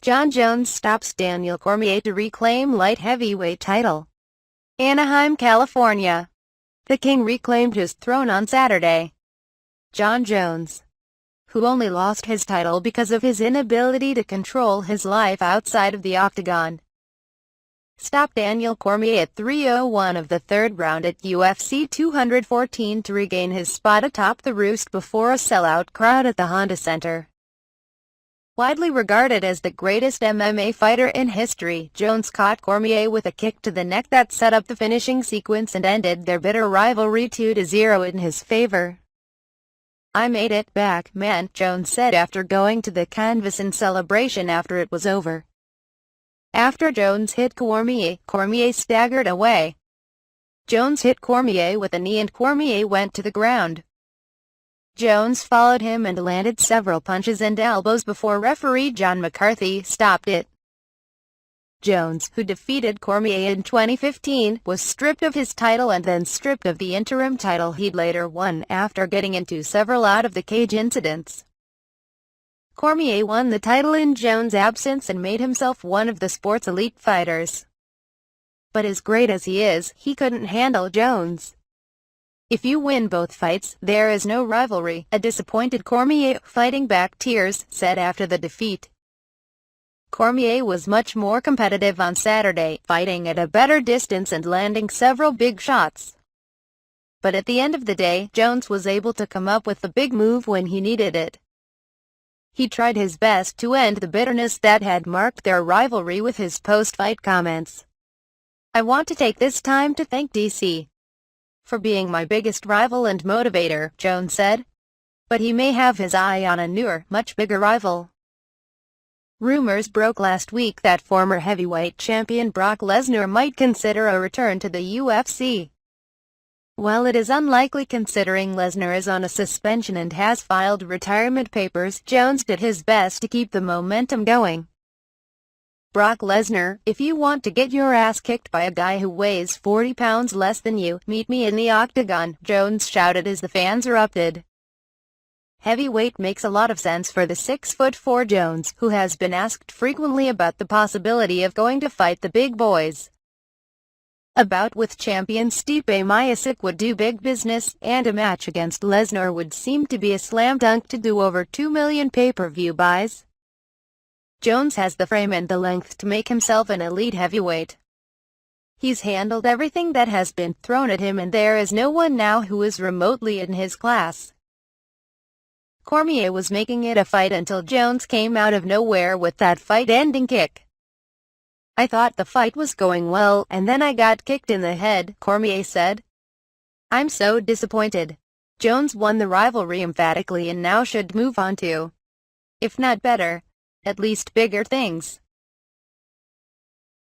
Jon Jones stops Daniel Cormier to reclaim light heavyweight title. Anaheim, California. The King reclaimed his throne on Saturday. Jon Jones, who only lost his title because of his inability to control his life outside of the octagon, stopped Daniel Cormier at 3:01 of the third round at UFC 214 to regain his spot atop the roost before a sellout crowd at the Honda Center. Widely regarded as the greatest MMA fighter in history, Jones caught Cormier with a kick to the neck that set up the finishing sequence and ended their bitter rivalry 2-0 in his favor. "I made it back, man," Jones said after going to the canvas in celebration after it was over. After Jones hit Cormier, Cormier staggered away. Jones hit Cormier with a knee and Cormier went to the ground. Jones followed him and landed several punches and elbows before referee John McCarthy stopped it. Jones, who defeated Cormier in 2015, was stripped of his title and then stripped of the interim title he'd later won after getting into several out-of-the-cage incidents. Cormier won the title in Jones' absence and made himself one of the sport's elite fighters. But as great as he is, he couldn't handle Jones. "If you win both fights, there is no rivalry," a disappointed Cormier, fighting back tears, said after the defeat. Cormier was much more competitive on Saturday, fighting at a better distance and landing several big shots. But at the end of the day, Jones was able to come up with the big move when he needed it. He tried his best to end the bitterness that had marked their rivalry with his post-fight comments. "I want to take this time to thank DC for being my biggest rival and motivator," Jones said. But he may have his eye on a newer, much bigger rival. Rumors broke last week that former heavyweight champion Brock Lesnar might consider a return to the UFC. While it is unlikely considering Lesnar is on a suspension and has filed retirement papers, Jones did his best to keep the momentum going. "Brock Lesnar, if you want to get your ass kicked by a guy who weighs 40 pounds less than you, meet me in the octagon," Jones shouted as the fans erupted. Heavyweight makes a lot of sense for the 6'4" Jones, who has been asked frequently about the possibility of going to fight the big boys. A bout with champion Stipe Miocic would do big business, and a match against Lesnar would seem to be a slam dunk to do over 2 million pay-per-view buys. Jones has the frame and the length to make himself an elite heavyweight. He's handled everything that has been thrown at him and there is no one now who is remotely in his class. Cormier was making it a fight until Jones came out of nowhere with that fight-ending kick. "I thought the fight was going well, and then I got kicked in the head," Cormier said. "I'm so disappointed." Jones won the rivalry emphatically and now should move on to, if not better, at least bigger things.